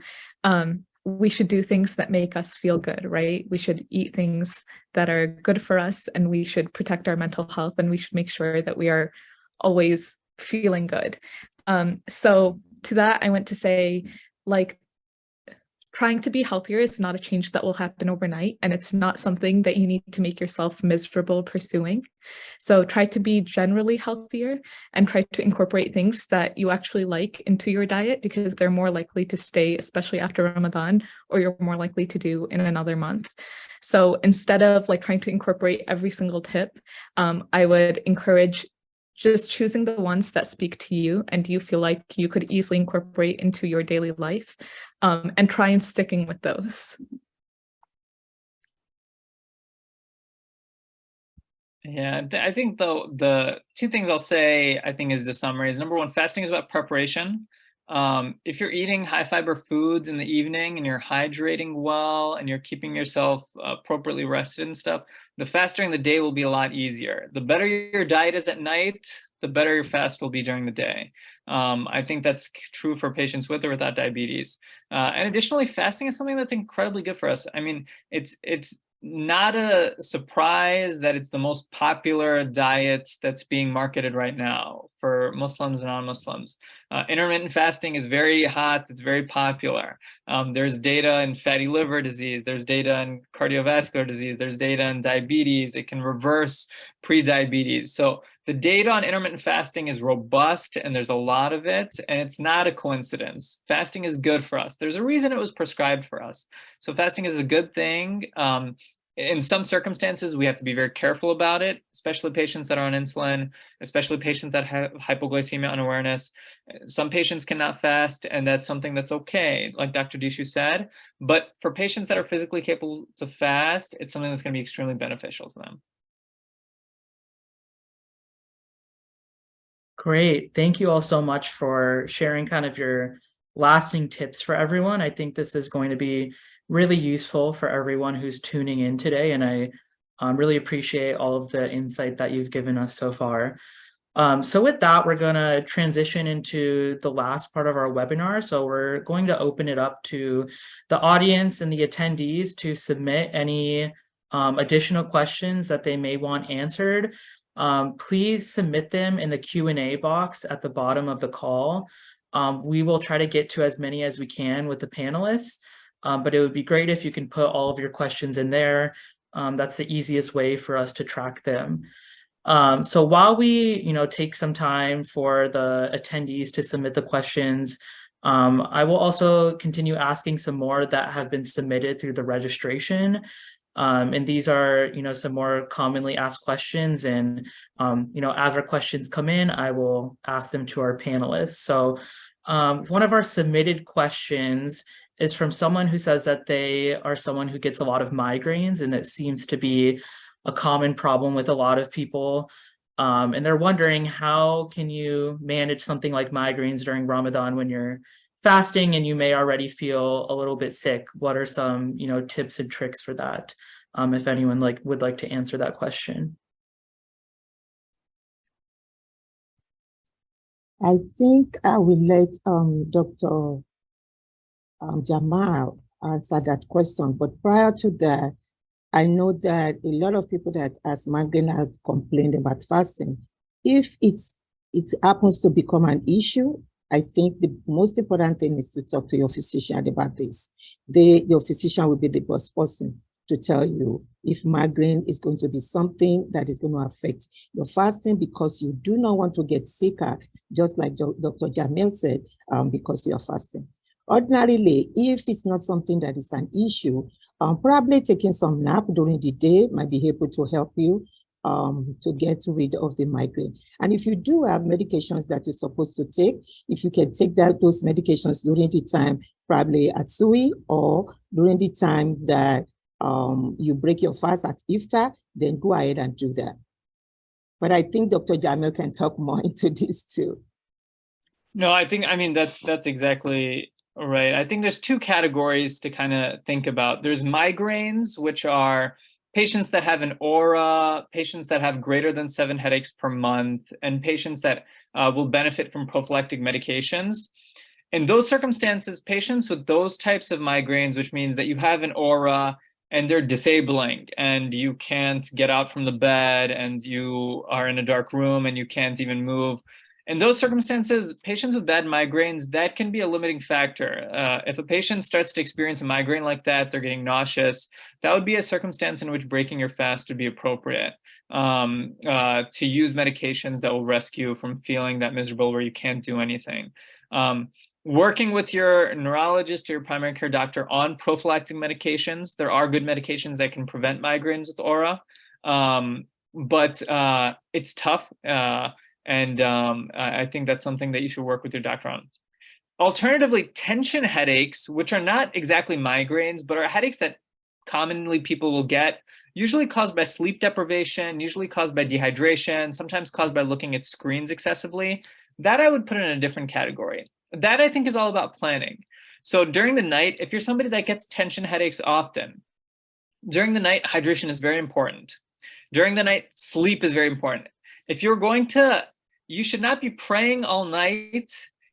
[SPEAKER 5] we should do things that make us feel good, right? We should eat things that are good for us, and we should protect our mental health, and we should make sure that we are always feeling good. So to that, I want to say, like, trying to be healthier is not a change that will happen overnight, and it's not something that you need to make yourself miserable pursuing. So try to be generally healthier and try to incorporate things that you actually like into your diet, because they're more likely to stay, especially after Ramadan, or you're more likely to do in another month. So instead of like trying to incorporate every single tip, I would encourage just choosing the ones that speak to you and you feel like you could easily incorporate into your daily life, and try and sticking with those.
[SPEAKER 3] Yeah, I think though the two things I'll say, I think is the summary is, number one, fasting is about preparation. If you're eating high fiber foods in the evening and you're hydrating well and you're keeping yourself appropriately rested and stuff, the fast during the day will be a lot easier. The better your diet is at night, the better your fast will be during the day. I think that's true for patients with or without diabetes. And additionally, fasting is something that's incredibly good for us. I mean, it's not a surprise that it's the most popular diet that's being marketed right now for Muslims and non-Muslims. Intermittent fasting is very hot, it's very popular. There's data in fatty liver disease, there's data in cardiovascular disease, there's data in diabetes, it can reverse pre-diabetes. So the data on intermittent fasting is robust and there's a lot of it, and it's not a coincidence. Fasting is good for us. There's a reason it was prescribed for us. So fasting is a good thing. In some circumstances, we have to be very careful about it, especially patients that are on insulin, especially patients that have hypoglycemia unawareness. Some patients cannot fast, and that's something that's okay, like Dr. Dishu said. But for patients that are physically capable to fast, it's something that's going to be extremely beneficial to them.
[SPEAKER 2] Great. Thank you all so much for sharing kind of your lasting tips for everyone. I think this is going to be really useful for everyone who's tuning in today, and I really appreciate all of the insight that you've given us so far. So with that, we're going to transition into the last part of our webinar. So we're going to open it up to the audience and the attendees to submit any additional questions that they may want answered. Please submit them in the Q&A box at the bottom of the call. We will try to get to as many as we can with the panelists, but it would be great if you can put all of your questions in there. That's the easiest way for us to track them. So while we, take some time for the attendees to submit the questions, I will also continue asking some more that have been submitted through the registration. And these are, some more commonly asked questions. And, as our questions come in, I will ask them to our panelists. So one of our submitted questions is from someone who says that they are someone who gets a lot of migraines, and that seems to be a common problem with a lot of people. And they're wondering, how can you manage something like migraines during Ramadan when you're fasting and you may already feel a little bit sick? What are some, tips and tricks for that? If anyone would like to answer that question.
[SPEAKER 4] I think I will let Dr. Jamal answer that question. But prior to that, I know that a lot of people that has migraine have complained about fasting. If it happens to become an issue, I think the most important thing is to talk to your physician about this. Your physician will be the best person to tell you if migraine is going to be something that is going to affect your fasting, because you do not want to get sicker, just like Dr. Jamil said, because you are fasting. Ordinarily, if it's not something that is an issue, probably taking some nap during the day might be able to help you to get rid of the migraine. And if you do have medications that you're supposed to take, if you can take those medications during the time, probably at SUI, or during the time that you break your fast at iftar, then go ahead and do that. But I think Dr. Jamil can talk more into this too.
[SPEAKER 3] No, I mean, that's exactly right. I think there's two categories to kind of think about. There's migraines, which are patients that have an aura, patients that have greater than 7 headaches per month, and patients that will benefit from prophylactic medications. In those circumstances, patients with those types of migraines, which means that you have an aura and they're disabling and you can't get out from the bed and you are in a dark room and you can't even move. In those circumstances, patients with bad migraines, that can be a limiting factor. If a patient starts to experience a migraine like that, they're getting nauseous, that would be a circumstance in which breaking your fast would be appropriate. To use medications that will rescue from feeling that miserable where you can't do anything. Working with your neurologist or your primary care doctor on prophylactic medications. There are good medications that can prevent migraines with aura, but it's tough. And I think that's something that you should work with your doctor on. Alternatively, tension headaches, which are not exactly migraines, but are headaches that commonly people will get, usually caused by sleep deprivation, usually caused by dehydration, sometimes caused by looking at screens excessively. That I would put in a different category. That I think is all about planning. So during the night, if you're somebody that gets tension headaches often, during the night, hydration is very important. During the night, sleep is very important. If you're going to, you should not be praying all night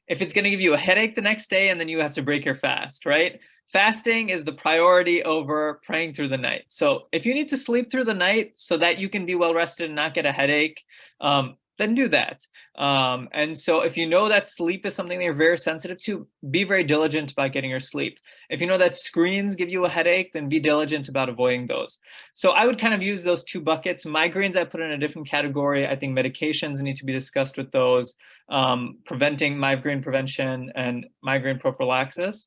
[SPEAKER 3] if it's going to give you a headache the next day and then you have to break your fast, right? Fasting is the priority over praying through the night. So if you need to sleep through the night so that you can be well rested and not get a headache, then do that. And so if you know that sleep is something that you're very sensitive to, be very diligent about getting your sleep. If you know that screens give you a headache, then be diligent about avoiding those. So I would kind of use those two buckets. Migraines I put in a different category. I think medications need to be discussed with those, preventing migraine prevention and migraine prophylaxis.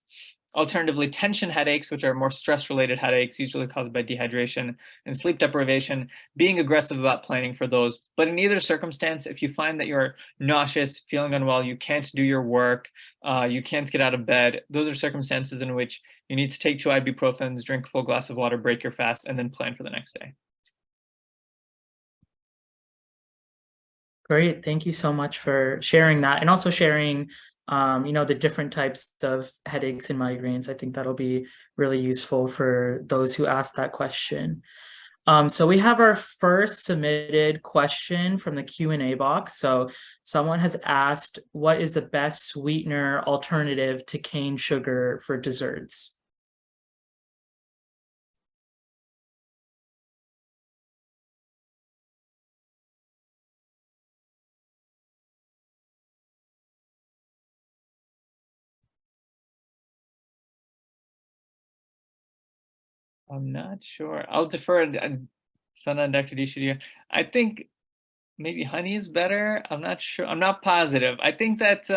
[SPEAKER 3] Alternatively, tension headaches, which are more stress-related headaches, usually caused by dehydration and sleep deprivation, being aggressive about planning for those. But in either circumstance, if you find that you're nauseous, feeling unwell, you can't do your work, you can't get out of bed, those are circumstances in which you need to take 2 ibuprofens, drink a full glass of water, break your fast, and then plan for the next day.
[SPEAKER 2] Great. Thank you so much for sharing that, and also sharing the different types of headaches and migraines. I think that'll be really useful for those who asked that question. So we have our first submitted question from the Q&A box. So someone has asked, what is the best sweetener alternative to cane sugar for desserts?
[SPEAKER 3] I'm not sure. I'll defer Sana and Dr. Dishidia. I think maybe honey is better. I'm not sure. I'm not positive. I think that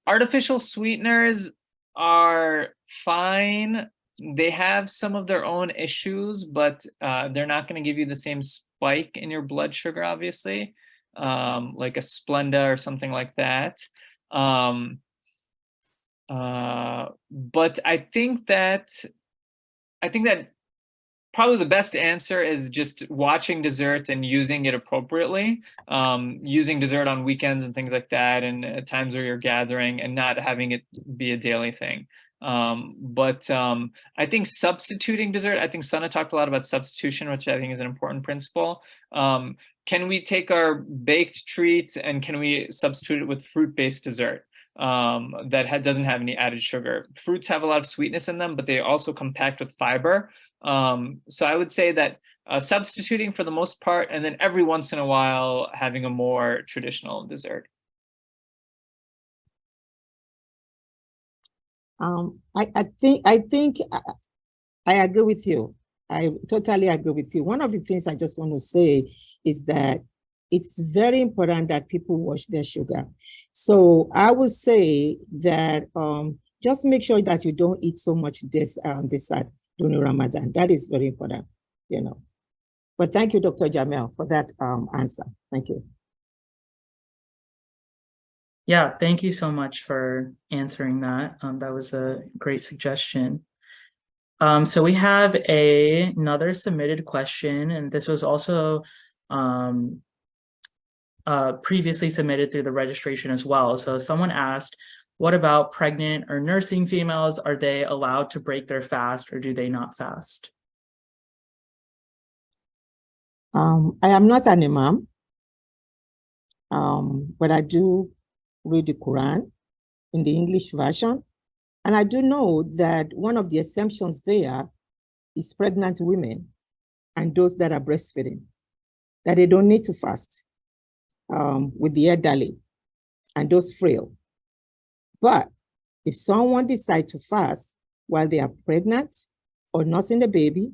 [SPEAKER 3] artificial sweeteners are fine. They have some of their own issues, but they're not going to give you the same spike in your blood sugar, obviously, like a Splenda or something like that. But I think that probably the best answer is just watching dessert and using it appropriately, using dessert on weekends and things like that, and at times where you're gathering, and not having it be a daily thing. But I think substituting dessert, I think Sana talked a lot about substitution, which I think is an important principle. Can we take our baked treat and can we substitute it with fruit-based dessert? that doesn't have any added sugar. Fruits have a lot of sweetness in them, but they also come packed with fiber. So I would say that substituting for the most part, and then every once in a while having a more traditional dessert.
[SPEAKER 4] I think I agree with you. I totally agree with you. One of the things I just want to say is that it's very important that people watch their sugar. So I would say that just make sure that you don't eat so much dessert during Ramadan. That is very important, you know. But thank you, Dr. Jamel, for that answer. Thank you.
[SPEAKER 2] Yeah, thank you so much for answering that. That was a great suggestion. So we have another submitted question, and this was also previously submitted through the registration as well. So someone asked, what about pregnant or nursing females? Are they allowed to break their fast, or do they not fast?
[SPEAKER 4] I am not an imam, but I do read the Quran in the English version. And I do know that one of the exemptions there is pregnant women and those that are breastfeeding, that they don't need to fast with the elderly and those frail. But if someone decides to fast while they are pregnant or nursing the baby,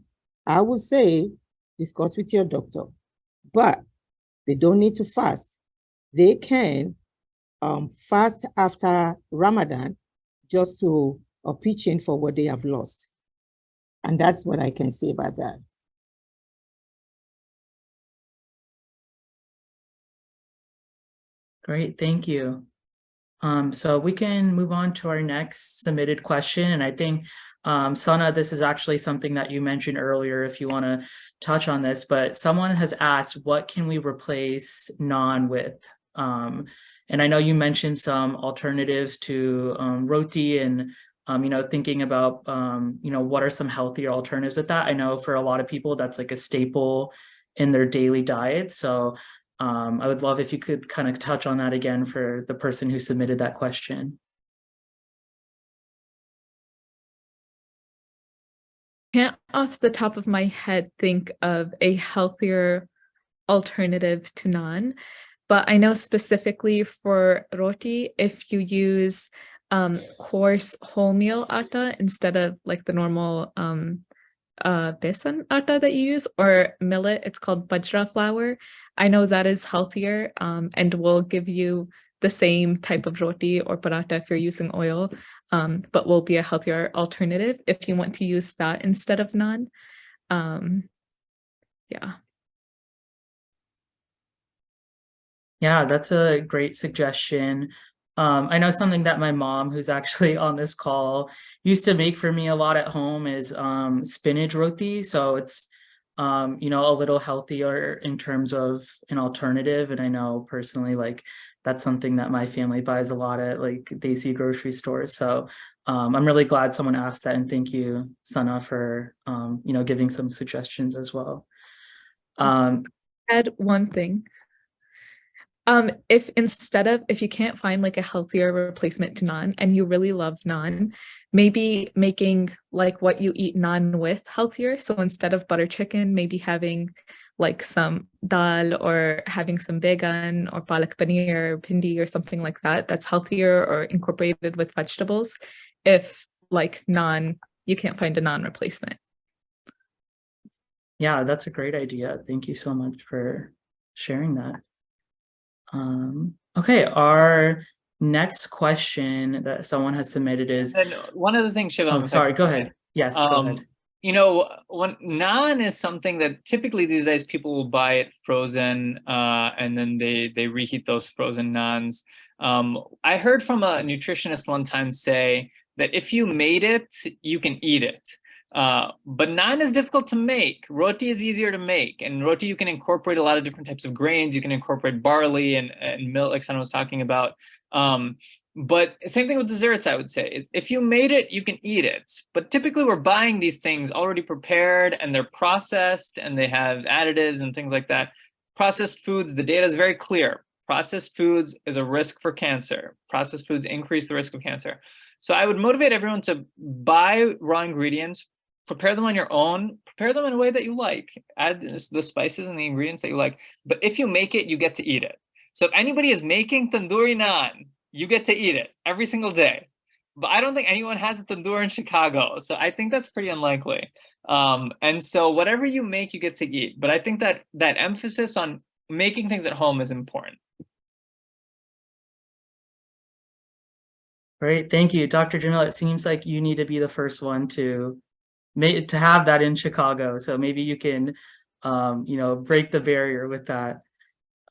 [SPEAKER 4] I would say discuss with your doctor. But they don't need to fast. They can fast after Ramadan just to pitch in for what they have lost. And that's what I can say about that.
[SPEAKER 2] Great, thank you. So we can move on to our next submitted question. And I think, Sana, this is actually something that you mentioned earlier, if you want to touch on this, but someone has asked, what can we replace naan with? And I know you mentioned some alternatives to roti and, thinking about, what are some healthier alternatives with that? I know for a lot of people, that's like a staple in their daily diet. So I would love if you could kind of touch on that again for the person who submitted that question.
[SPEAKER 5] Can't off the top of my head think of a healthier alternative to naan, but I know specifically for roti, if you use coarse wholemeal atta instead of like the normal besan atta that you use, or millet, it's called bajra flour. I know that is healthier and will give you the same type of roti or paratha if you're using oil, but will be a healthier alternative if you want to use that instead of naan. Yeah.
[SPEAKER 2] Yeah, that's a great suggestion. I know something that my mom, who's actually on this call, used to make for me a lot at home is spinach roti. So it's, a little healthier in terms of an alternative. And I know personally, like, that's something that my family buys a lot at like Desi grocery stores. So I'm really glad someone asked that. And thank you, Sana, for, giving some suggestions as well.
[SPEAKER 5] Add one thing. If you can't find like a healthier replacement to naan and you really love naan, maybe making like what you eat naan with healthier. So instead of butter chicken, maybe having like some dal or having some vegan or palak paneer or bhindi or something like that, that's healthier or incorporated with vegetables. If like naan, you can't find a naan replacement.
[SPEAKER 2] Yeah, that's a great idea. Thank you so much for sharing that. Okay, our next question that someone has submitted is.
[SPEAKER 3] And one other thing, Shivam.
[SPEAKER 2] Oh, sorry, go ahead. Yes, go ahead.
[SPEAKER 3] When naan is something that typically these days people will buy it frozen, and then they reheat those frozen naans. I heard from a nutritionist one time say that if you made it, you can eat it. But naan is difficult to make. Roti is easier to make, and roti you can incorporate a lot of different types of grains. You can incorporate barley and milk, like Sana was talking about. But same thing with desserts, I would say, is if you made it, you can eat it. But typically we're buying these things already prepared and they're processed and they have additives and things like that. Processed foods, the data is very clear. Processed foods is a risk for cancer. Processed foods increase the risk of cancer. So I would motivate everyone to buy raw ingredients, prepare them on your own, prepare them in a way that you like, add the spices and the ingredients that you like. But if you make it, you get to eat it. So if anybody is making tandoori naan, you get to eat it every single day. But I don't think anyone has a tandoor in Chicago. So I think that's pretty unlikely. And so whatever you make, you get to eat. But I think that that emphasis on making things at home is important.
[SPEAKER 2] Great, thank you, Dr. Jamil. It seems like you need to be the first one to have that in Chicago. So maybe you can, break the barrier with that.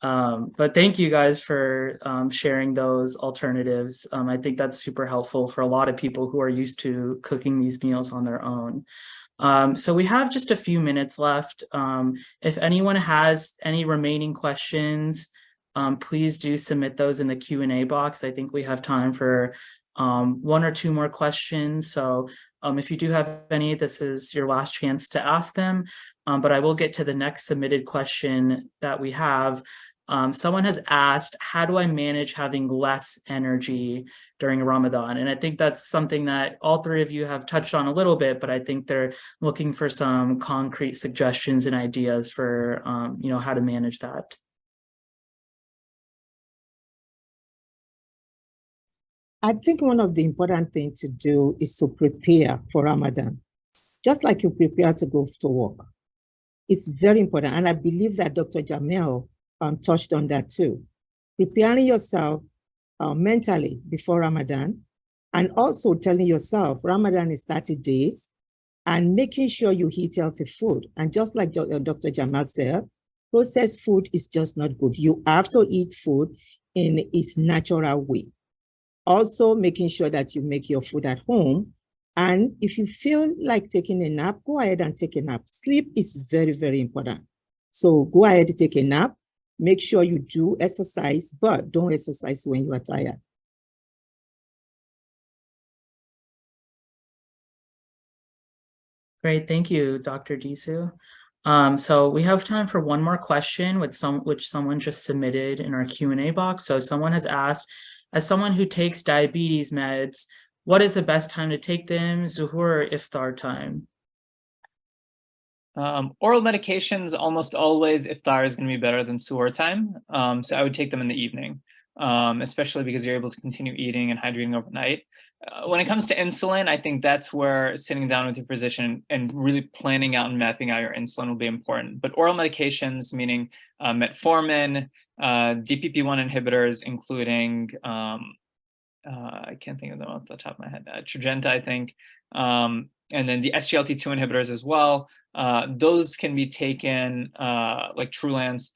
[SPEAKER 2] But thank you guys for sharing those alternatives. I think that's super helpful for a lot of people who are used to cooking these meals on their own. So we have just a few minutes left. If anyone has any remaining questions, please do submit those in the Q&A box. I think we have time for one or two more questions. So if you do have any, this is your last chance to ask them. But I will get to the next submitted question that we have. Someone has asked, how do I manage having less energy during Ramadan? And I think that's something that all three of you have touched on a little bit, but I think they're looking for some concrete suggestions and ideas for, how to manage that.
[SPEAKER 4] I think one of the important things to do is to prepare for Ramadan, just like you prepare to go to work. It's very important. And I believe that Dr. Jamil touched on that too. Preparing yourself mentally before Ramadan, and also telling yourself Ramadan is 30 days, and making sure you eat healthy food. And just like Dr. Jamal said, processed food is just not good. You have to eat food in its natural way. Also making sure that you make your food at home. And if you feel like taking a nap, go ahead and take a nap. Sleep is very, very important. So go ahead and take a nap. Make sure you do exercise, but don't exercise when you are tired.
[SPEAKER 2] Great, thank you, Dr. Disu. So we have time for one more question which someone just submitted in our Q&A box. So someone has asked, as someone who takes diabetes meds, what is the best time to take them, zuhur or iftar time?
[SPEAKER 3] Oral medications, almost always iftar is going to be better than suhoor time. So I would take them in the evening, especially because you're able to continue eating and hydrating overnight. When it comes to insulin, I think that's where sitting down with your physician and really planning out and mapping out your insulin will be important. But oral medications, meaning metformin, DPP-1 inhibitors, including, I can't think of them off the top of my head, Tradjenta, I think, and then the SGLT2 inhibitors as well. Those can be taken, like Trulance,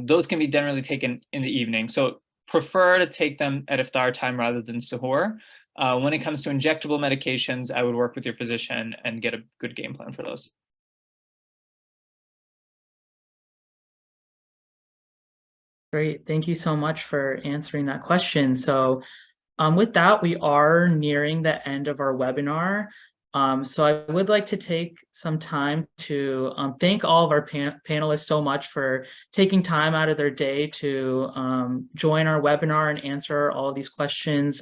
[SPEAKER 3] those can be generally taken in the evening. So prefer to take them at iftar time rather than suhoor. When it comes to injectable medications, I would work with your physician and get a good game plan for those.
[SPEAKER 2] Great, thank you so much for answering that question. So with that, we are nearing the end of our webinar. So I would like to take some time to thank all of our panelists so much for taking time out of their day to join our webinar and answer all of these questions.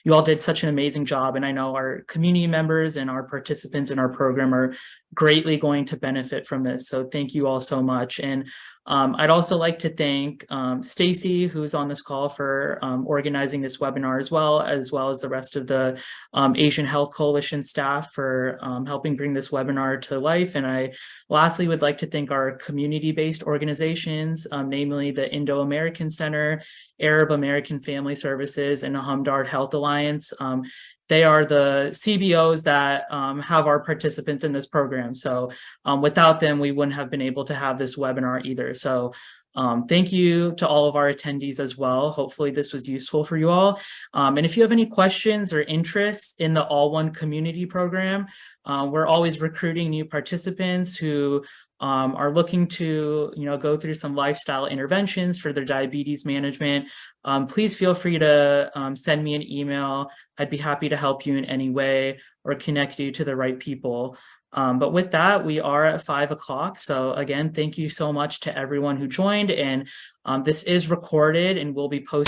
[SPEAKER 2] You all did such an amazing job, and I know our community members and our participants in our program are greatly going to benefit from this. So thank you all so much. And I'd also like to thank Stacy, who's on this call, for organizing this webinar as well as the rest of the Asian Health Coalition staff for helping bring this webinar to life. And I lastly would like to thank our community-based organizations, namely the Indo-American Center, Arab American Family Services, and the Hamdard Health Alliance. They are the CBOs that have our participants in this program. So without them, we wouldn't have been able to have this webinar either. So thank you to all of our attendees as well. Hopefully this was useful for you all. And if you have any questions or interests in the All One community program, we're always recruiting new participants who are looking to go through some lifestyle interventions for their diabetes management. Please feel free to send me an email. I'd be happy to help you in any way or connect you to the right people. But with that, we are at 5 o'clock. So again, thank you so much to everyone who joined. And this is recorded and will be posted